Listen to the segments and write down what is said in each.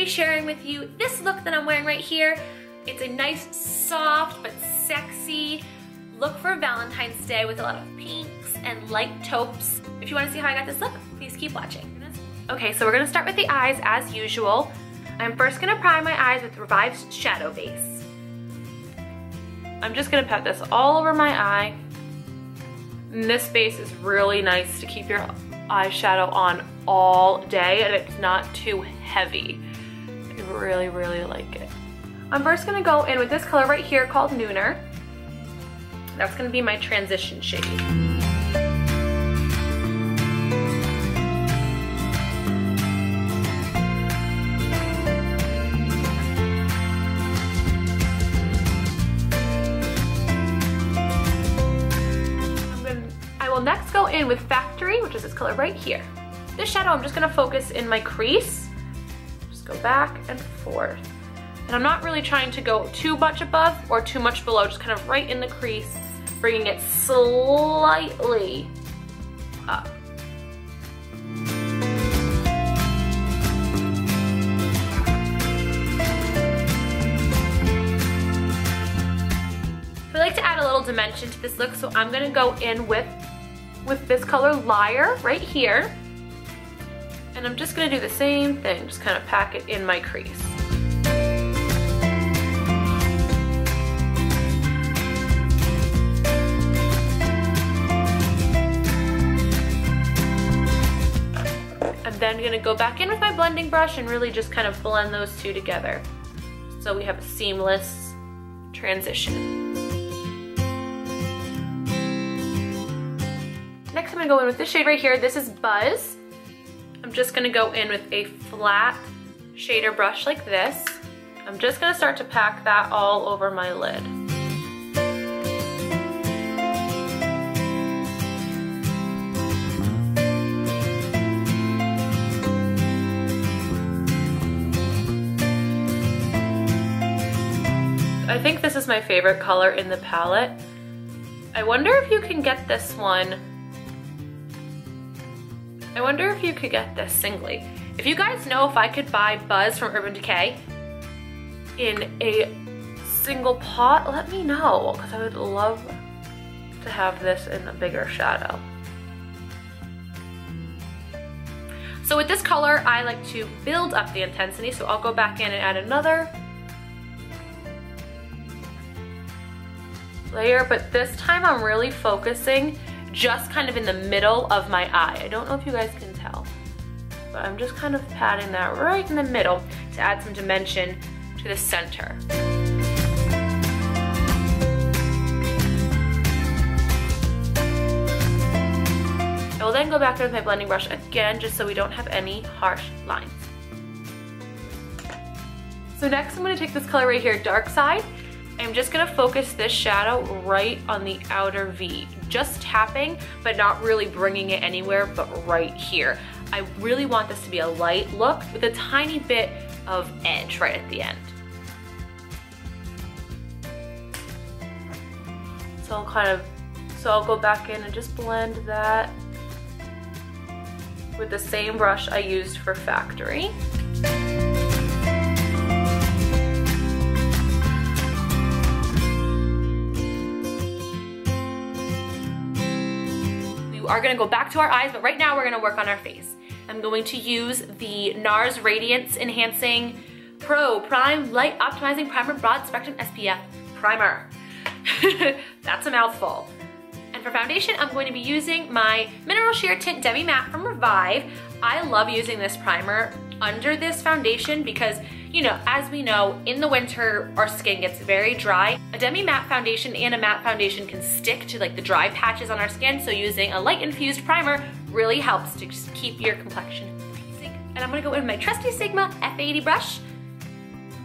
sharing with you this look that I'm wearing right here. It's a nice, soft, but sexy look for Valentine's Day with a lot of pinks and light taupes. If you want to see how I got this look, please keep watching. Okay, so we're gonna start with the eyes as usual. I'm first gonna prime my eyes with Revive's shadow base. I'm just gonna pat this all over my eye. And this base is really nice to keep your eyeshadow on all day, and it's not too heavy. I really, really like it. I'm first gonna go in with this color right here called Nooner. That's gonna be my transition shade. I will next go in with Factory, which is this color right here. This shadow I'm just gonna focus in my crease. Just go back and forth. And I'm not really trying to go too much above or too much below, just kind of right in the crease, bringing it slightly up. I like to add a little dimension to this look, so I'm gonna go in with this color Liar right here. And I'm just gonna do the same thing, just kind of pack it in my crease. I'm then gonna go back in with my blending brush and really just kind of blend those two together, so we have a seamless transition. Next, I'm gonna go in with this shade right here. This is Buzz. I'm just gonna go in with a flat shader brush like this. I'm just gonna start to pack that all over my lid. I think this is my favorite color in the palette. I wonder if you can get this one. I wonder if you could get this singly. If you guys know if I could buy Buzz from Urban Decay in a single pot, let me know, because I would love to have this in a bigger shadow. So with this color, I like to build up the intensity, so I'll go back in and add another layer, but this time I'm really focusing just kind of in the middle of my eye. I don't know if you guys can tell, but I'm just kind of patting that right in the middle to add some dimension to the center. I will then go back in with my blending brush again, just so we don't have any harsh lines. So next I'm going to take this color right here, Dark Side. I'm just gonna focus this shadow right on the outer V. Just tapping, but not really bringing it anywhere, but right here. I really want this to be a light look with a tiny bit of edge right at the end. So I'll go back in and just blend that with the same brush I used for Factory. Are gonna go back to our eyes, but right now we're gonna work on our face. I'm going to use the NARS Radiance Enhancing Pro Prime Light Optimizing Primer Broad Spectrum SPF Primer. That's a mouthful. And for foundation, I'm going to be using my Mineral Sheer Tint Demi Matte from Revive. I love using this primer under this foundation because, you know, as we know, in the winter, our skin gets very dry. A demi-matte foundation and a matte foundation can stick to like the dry patches on our skin, so using a light infused primer really helps to just keep your complexion amazing. And I'm gonna go in with my trusty Sigma F80 brush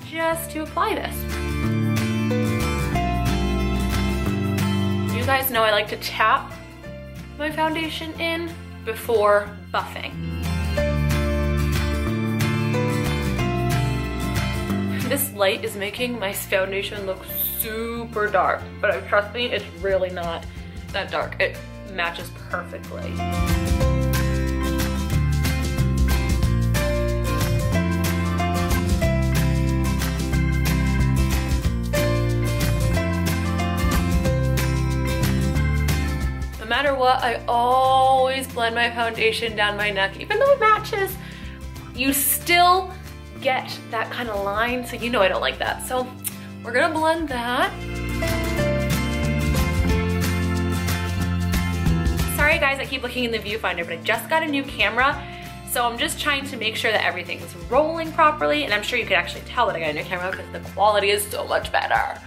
just to apply this. You guys know I like to tap my foundation in before buffing. This light is making my foundation look super dark, but trust me, it's really not that dark. It matches perfectly. what? I always blend my foundation down my neck. Even though it matches, you still get that kind of line, so you know I don't like that. So we're gonna blend that. Sorry guys, I keep looking in the viewfinder, but I just got a new camera, so I'm just trying to make sure that everything's rolling properly, and I'm sure you could actually tell that I got a new camera because the quality is so much better.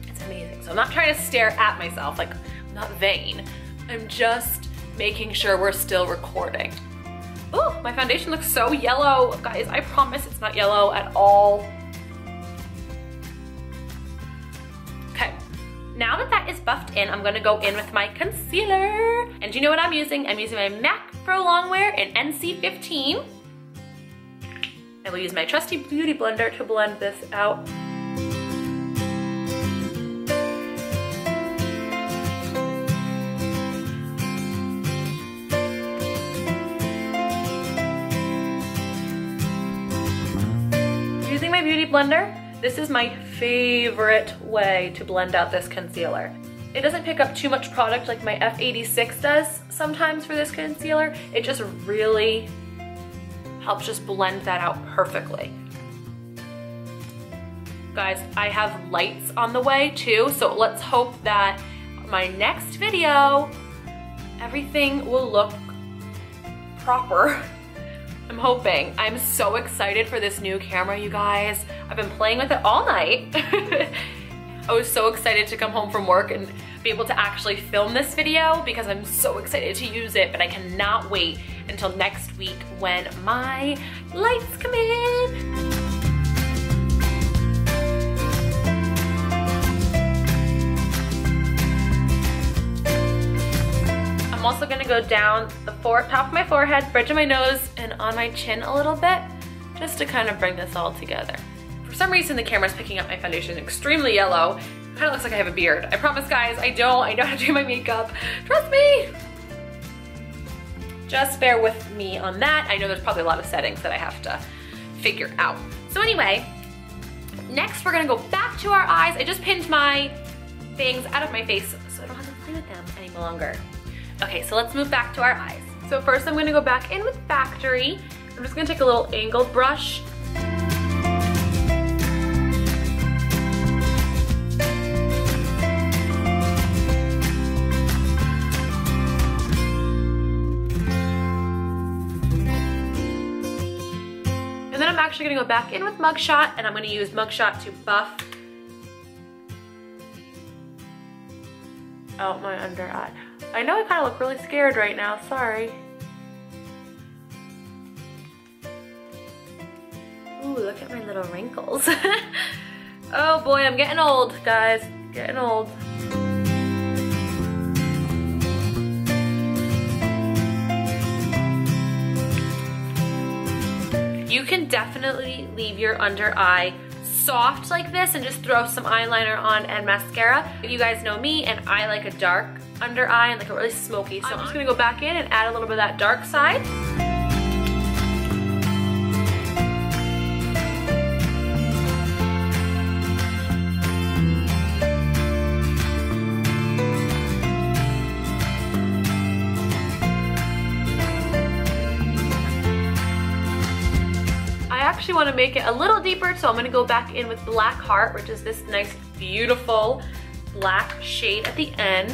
It's amazing. So I'm not trying to stare at myself, like I'm not vain. I'm just making sure we're still recording. Oh, my foundation looks so yellow. Guys, I promise it's not yellow at all. Okay, now that that is buffed in, I'm gonna go in with my concealer. And do you know what I'm using? I'm using my MAC Pro Longwear in NC15. I will use my trusty beauty blender to blend this out. Using my beauty blender, this is my favorite way to blend out this concealer. It doesn't pick up too much product like my F86 does sometimes for this concealer. It just really helps just blend that out perfectly. Guys, I have lights on the way too, so let's hope that my next video, everything will look proper. I'm hoping. I'm so excited for this new camera, you guys. I've been playing with it all night. I was so excited to come home from work and be able to actually film this video because I'm so excited to use it, but I cannot wait until next week when my lights come in. I'm also gonna go down the top of my forehead, bridge of my nose, and on my chin a little bit, just to kind of bring this all together. For some reason, the camera's picking up my foundation extremely yellow. Kind of looks like I have a beard. I promise, guys, I don't. I know how to do my makeup. Trust me. Just bear with me on that. I know there's probably a lot of settings that I have to figure out. So anyway, next we're gonna go back to our eyes. I just pinned my things out of my face so I don't have to play with them any longer. Okay, so let's move back to our eyes. So first I'm gonna go back in with Factory. I'm just gonna take a little angled brush. And then I'm actually gonna go back in with Mugshot, and I'm gonna use Mugshot to buff out my under eye. I know I kind of look really scared right now, sorry. Ooh, look at my little wrinkles. Oh boy, I'm getting old, guys. Getting old. You can definitely leave your under eye soft like this and just throw some eyeliner on and mascara. You guys know me, and I like a dark under eye and like a really smoky, so I'm just gonna go back in and add a little bit of that dark side. I actually want to make it a little deeper, so I'm going to go back in with Black Heart, which is this nice, beautiful black shade at the end.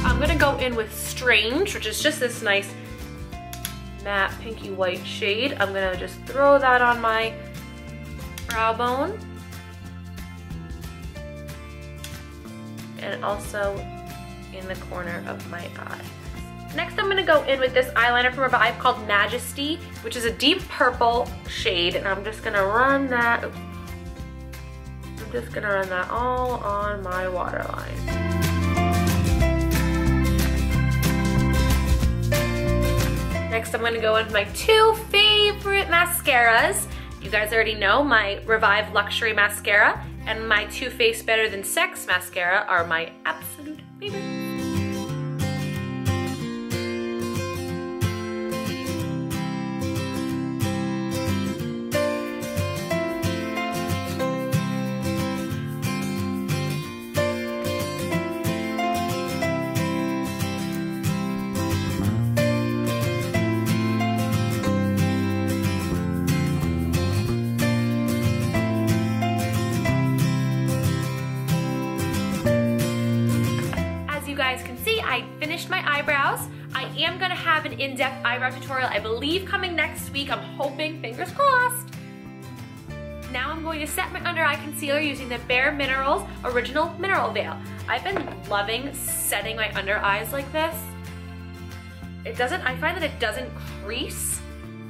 I'm going to go in with Strange, which is just this nice matte pinky white shade. I'm going to just throw that on my brow bone. And also in the corner of my eye. Next, I'm gonna go in with this eyeliner from Revive called Majesty, which is a deep purple shade, and I'm just gonna run that, I'm just gonna run that all on my waterline. Next, I'm gonna go in with my two favorite mascaras. You guys already know my Revive Luxury Mascara and my Too Faced Better Than Sex Mascara are my absolute favorites. guys can see, I finished my eyebrows. I am gonna have an in-depth eyebrow tutorial, I believe, coming next week. I'm hoping, fingers crossed. Now I'm going to set my under eye concealer using the Bare Minerals Original Mineral Veil. I've been loving setting my under eyes like this. I find that it doesn't crease,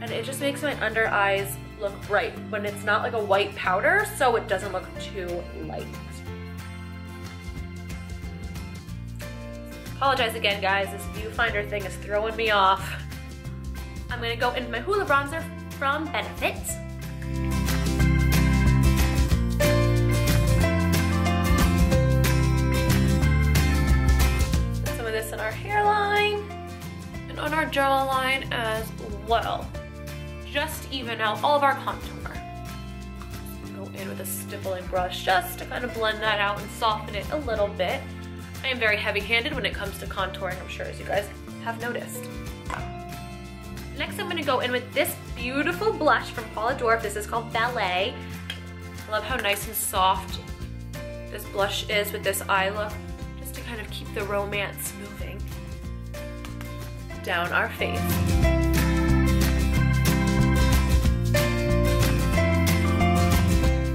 and it just makes my under eyes look bright, but it's not like a white powder, so it doesn't look too light. Apologize again, guys, this viewfinder thing is throwing me off. I'm gonna go into my Hoola bronzer from Benefit. Put some of this in our hairline and on our jawline as well. Just even out all of our contour. Go in with a stippling brush just to kind of blend that out and soften it a little bit. I am very heavy-handed when it comes to contouring, I'm sure, as you guys have noticed. Next, I'm gonna go in with this beautiful blush from Paula Dwarf. This is called Ballet. I love how nice and soft this blush is with this eye look, just to kind of keep the romance moving down our face.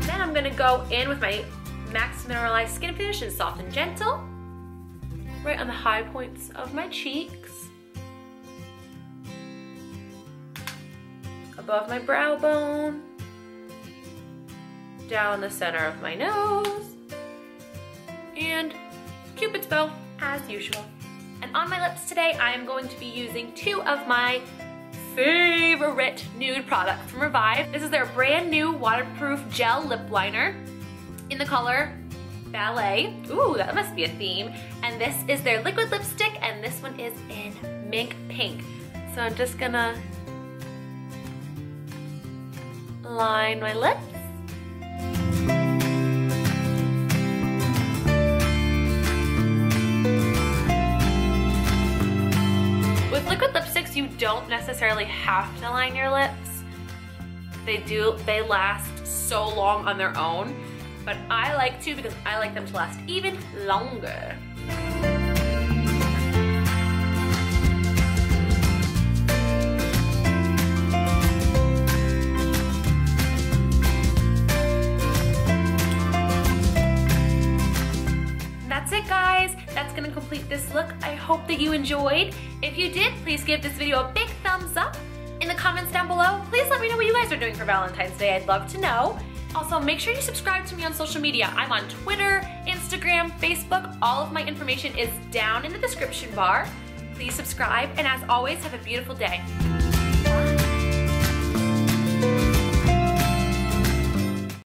Then I'm gonna go in with my Max Mineralized Skin Finish in Soft and Gentle, right on the high points of my cheeks, above my brow bone, down the center of my nose, and Cupid's bow as usual. And on my lips today, I am going to be using two of my favorite nude products from Revive. This is their brand new waterproof gel lip liner in the color Ballet. Ooh, that must be a theme. And this is their liquid lipstick, and this one is in Mink Pink. So I'm just gonna line my lips. With liquid lipsticks, you don't necessarily have to line your lips. They last so long on their own. But I like to because I like them to last even longer. That's it, guys. That's gonna complete this look. I hope that you enjoyed. If you did, please give this video a big thumbs up. In the comments down below, please let me know what you guys are doing for Valentine's Day. I'd love to know. Also, make sure you subscribe to me on social media. I'm on Twitter, Instagram, Facebook. All of my information is down in the description bar. Please subscribe, and as always, have a beautiful day.